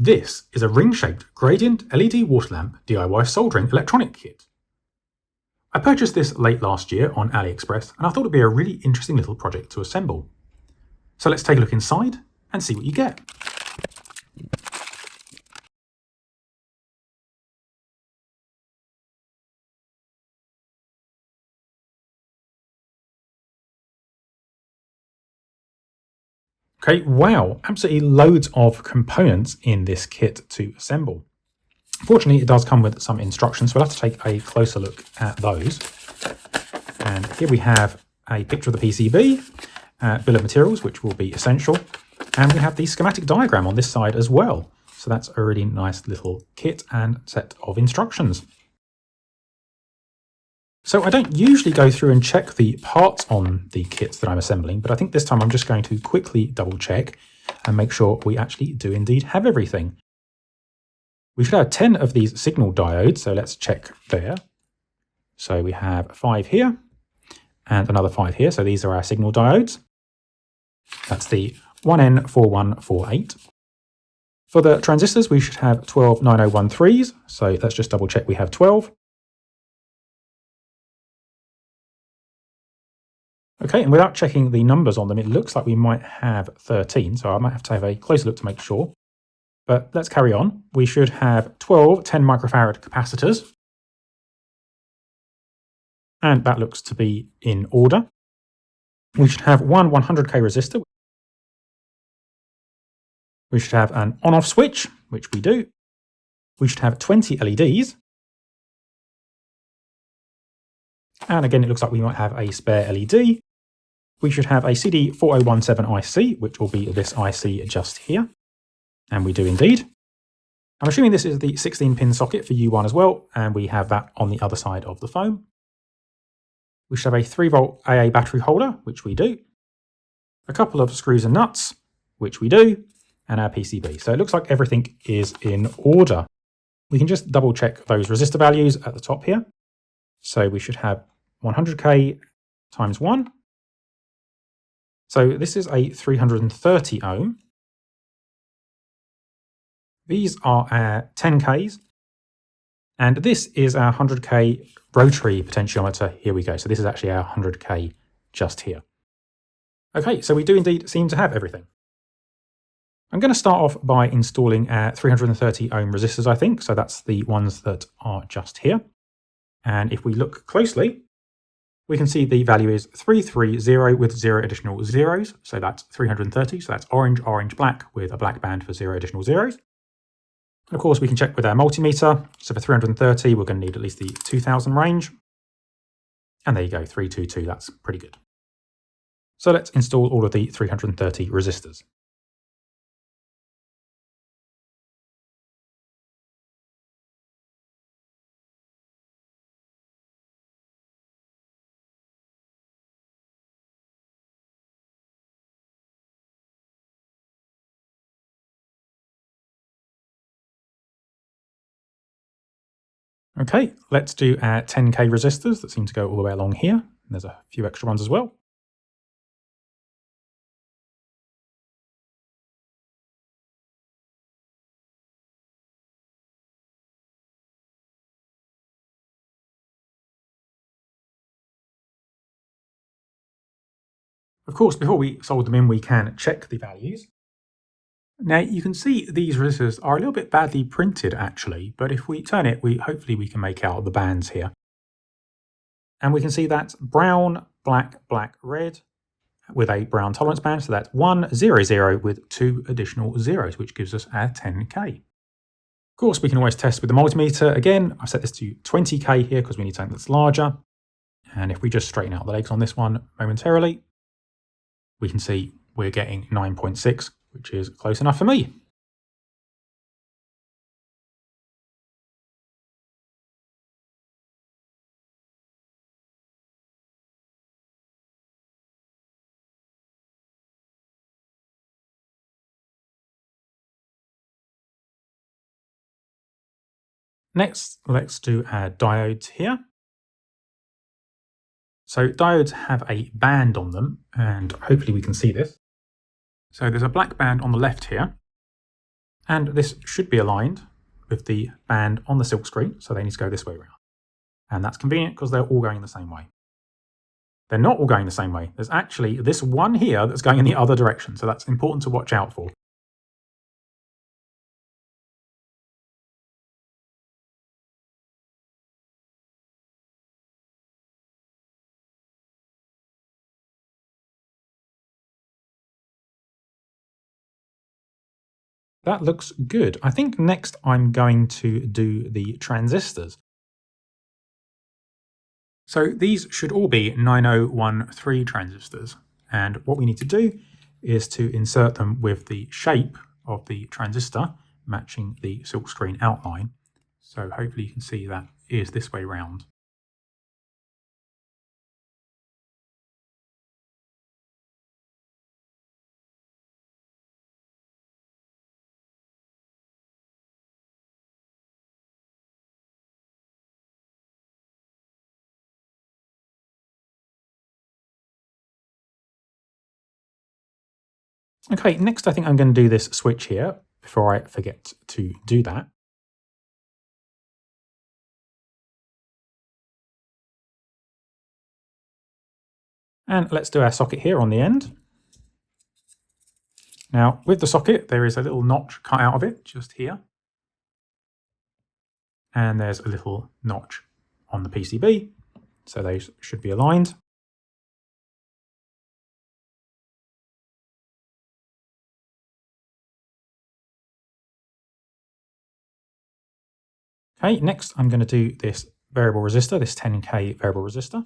This is a ring-shaped gradient LED water lamp DIY soldering electronic kit. I purchased this late last year on AliExpress and I thought it would be a really interesting little project to assemble. So let's take a look inside and see what you get. Okay, wow, absolutely loads of components in this kit to assemble. Fortunately, it does come with some instructions, so we'll have to take a closer look at those. And here we have a picture of the PCB, bill of materials, which will be essential. And we have the schematic diagram on this side as well. So that's a really nice little kit and set of instructions. So I don't usually go through and check the parts on the kits that I'm assembling, but I think this time I'm just going to quickly double check and make sure we actually do indeed have everything. We should have 10 of these signal diodes, so let's check there. So we have 5 here and another 5 here, so these are our signal diodes. That's the 1N4148. For the transistors, we should have 12 9013s, so let's just double check we have 12. Okay, and without checking the numbers on them, it looks like we might have 13, so I might have to have a closer look to make sure. But let's carry on. We should have 12 10 microfarad capacitors. And that looks to be in order. We should have one 100k resistor. We should have an on-off switch, which we do. We should have 20 LEDs. And again, it looks like we might have a spare LED. We should have a CD4017 IC, which will be this IC just here. And we do indeed. I'm assuming this is the 16-pin socket for U1 as well, and we have that on the other side of the foam. We should have a 3-volt AA battery holder, which we do. A couple of screws and nuts, which we do, and our PCB. So it looks like everything is in order. We can just double check those resistor values at the top here. So we should have 100k times 1. So this is a 330 ohm. These are our 10Ks. And this is our 100K rotary potentiometer. Here we go. So this is actually our 100K just here. Okay, so we do indeed seem to have everything. I'm going to start off by installing our 330 ohm resistors, I think. So that's the ones that are just here. And if we look closely, we can see the value is 330 with 0 additional zeros. So that's 330. So that's orange, orange, black with a black band for 0 additional zeros. And of course, we can check with our multimeter. So for 330, we're going to need at least the 2000 range. And there you go, 322. That's pretty good. So let's install all of the 330 resistors. Okay, let's do our 10K resistors that seem to go all the way along here. There's a few extra ones as well. Of course, before we solder them in, we can check the values. Now you can see these resistors are a little bit badly printed actually, but if we turn it, hopefully we can make out the bands here. And we can see that's brown, black, black, red with a brown tolerance band. So that's 1, 0, 0 with 2 additional zeros, which gives us our 10K. Of course, we can always test with the multimeter. Again, I've set this to 20K here because we need something that's larger. And if we just straighten out the legs on this one momentarily, we can see we're getting 9.6, which is close enough for me. Next, let's do our diodes here. So diodes have a band on them, and hopefully we can see this. So there's a black band on the left here, And this should be aligned with the band on the silk screen, so they need to go this way around. And that's convenient because they're all going the same way. They're not all going the same way. There's actually this one here that's going in the other direction, so that's important to watch out for. That looks good. I think next I'm going to do the transistors. So these should all be 9013 transistors. And what we need to do is to insert them with the shape of the transistor matching the silkscreen outline. So hopefully you can see that is this way round. Okay, next I think I'm going to do this switch here before I forget to do that. And let's do our socket here on the end. Now, with the socket, there is a little notch cut out of it just here. And there's a little notch on the PCB, so those should be aligned. Okay, next I'm going to do this variable resistor, this 10K variable resistor.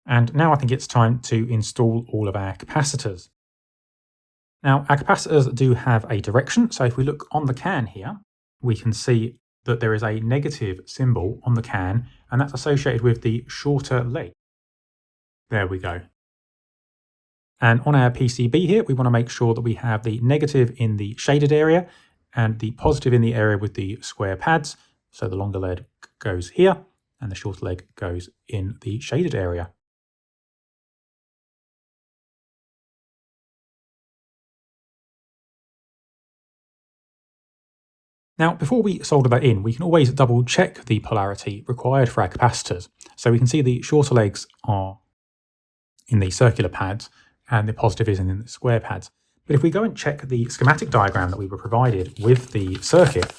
And now I think it's time to install all of our capacitors. Now, our capacitors do have a direction, so if we look on the can here, we can see that there is a negative symbol on the can, and that's associated with the shorter leg. There we go. And on our PCB here, we want to make sure that we have the negative in the shaded area and the positive in the area with the square pads. So the longer leg goes here and the shorter leg goes in the shaded area. Now, before we solder that in, we can always double check the polarity required for our capacitors. So we can see the shorter legs are in the circular pads and the positive is in the square pads. But if we go and check the schematic diagram that we were provided with the circuit,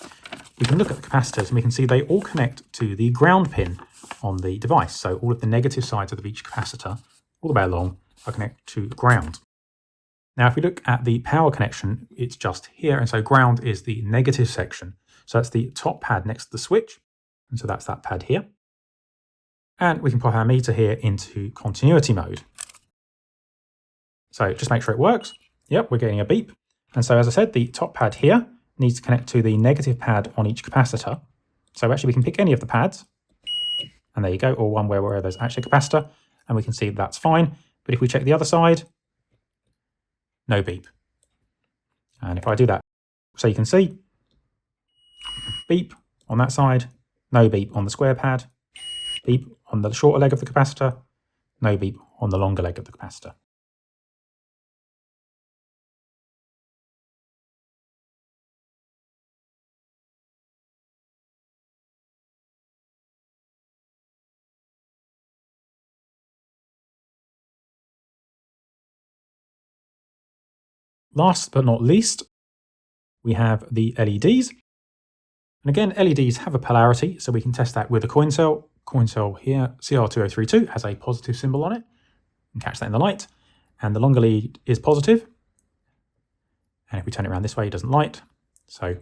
we can look at the capacitors and we can see they all connect to the ground pin on the device. So all of the negative sides of each capacitor, all the way along, are connected to ground. Now, if we look at the power connection, it's just here. And so ground is the negative section. So that's the top pad next to the switch. And so that's that pad here. And we can pop our meter here into continuity mode. So just make sure it works. Yep, we're getting a beep. And so as I said, the top pad here needs to connect to the negative pad on each capacitor. So actually we can pick any of the pads. And there you go, or one where there's actually a capacitor. And we can see that's fine. But if we check the other side, no beep. And if I do that, so you can see, beep on that side, no beep on the square pad, beep on the shorter leg of the capacitor, no beep on the longer leg of the capacitor. Last but not least, we have the LEDs. And again, LEDs have a polarity, so we can test that with a coin cell. Coin cell here, CR2032, has a positive symbol on it. You can catch that in the light. And the longer lead is positive. And if we turn it around this way, it doesn't light. So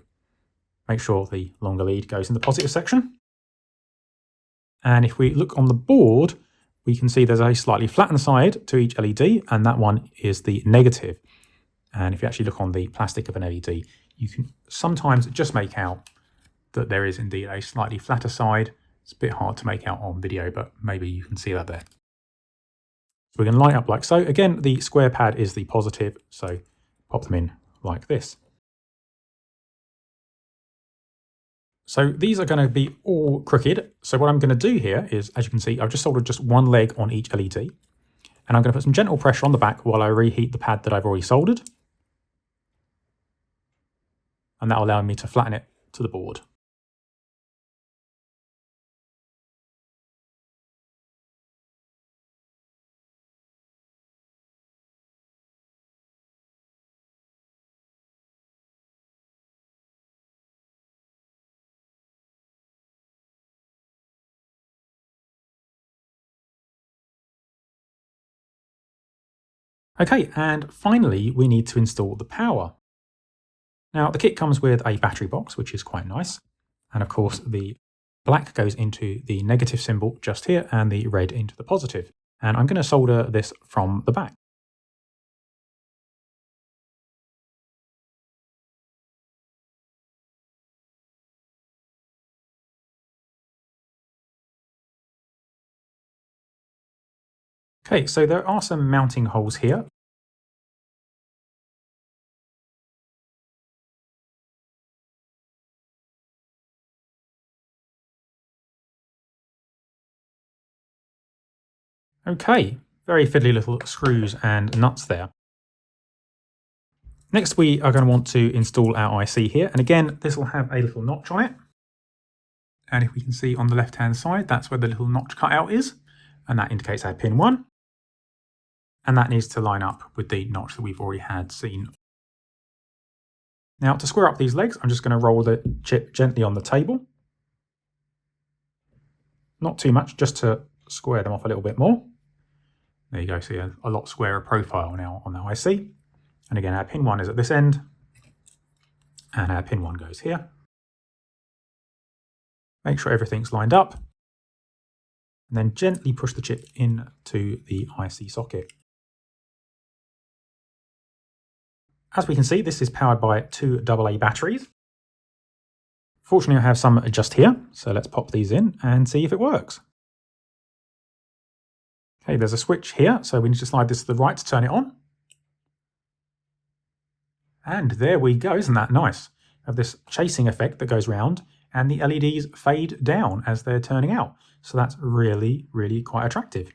make sure the longer lead goes in the positive section. And if we look on the board, we can see there's a slightly flattened side to each LED, and that one is the negative. And if you actually look on the plastic of an LED, you can sometimes just make out that there is indeed a slightly flatter side. It's a bit hard to make out on video, but maybe you can see that there. So we're going to light up like so. Again, the square pad is the positive, so pop them in like this. So these are going to be all crooked. So what I'm going to do here is, as you can see, I've just soldered just one leg on each LED. And I'm going to put some gentle pressure on the back while I reheat the pad that I've already soldered. and that will allow me to flatten it to the board. Okay, and finally we need to install the power. Now the kit comes with a battery box, which is quite nice. And of course the black goes into the negative symbol just here and the red into the positive. And I'm going to solder this from the back. Okay, so there are some mounting holes here. Okay, very fiddly little screws and nuts there. Next we are going to want to install our IC here, and again this will have a little notch on it. And if we can see on the left hand side, that's where the little notch cutout is, and that indicates our pin 1. And that needs to line up with the notch that we've already had seen. Now to square up these legs, I'm just going to roll the chip gently on the table. Not too much, just to square them off a little bit more. There you go, see a lot squarer profile now on the IC. And again, our pin 1 is at this end, and our pin 1 goes here. Make sure everything's lined up, and then gently push the chip into the IC socket. As we can see, this is powered by 2 AA batteries. Fortunately, I have some just here, so let's pop these in and see if it works. Okay, there's a switch here, so we need to slide this to the right to turn it on. And there we go, isn't that nice? We have this chasing effect that goes round, and the LEDs fade down as they're turning out. So that's really, really quite attractive.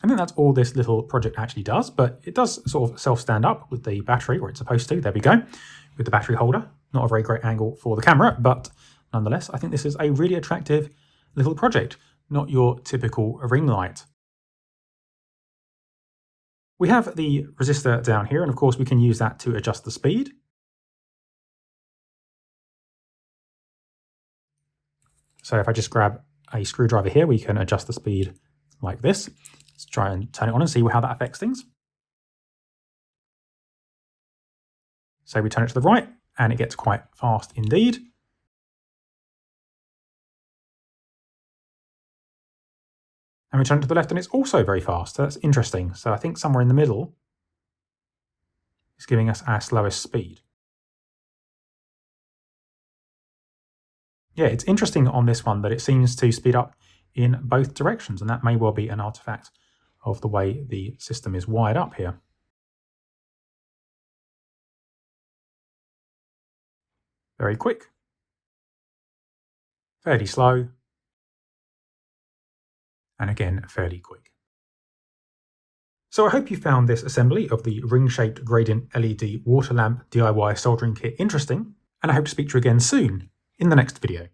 I think that's all this little project actually does, but it does sort of self-stand up with the battery where it's supposed to. There we go, with the battery holder. Not a very great angle for the camera, but nonetheless, I think this is a really attractive little project, not your typical ring light. We have the resistor down here, and of course we can use that to adjust the speed. So if I just grab a screwdriver here, we can adjust the speed like this. Let's try and turn it on and see how that affects things. So we turn it to the right, and it gets quite fast indeed. And we turn it to the left, and it's also very fast. So that's interesting. So I think somewhere in the middle is giving us our slowest speed. Yeah, it's interesting on this one that it seems to speed up in both directions, and that may well be an artifact of the way the system is wired up here. Very quick, fairly slow, and again, fairly quick. So I hope you found this assembly of the ring-shaped gradient LED water lamp DIY soldering kit interesting, and I hope to speak to you again soon in the next video.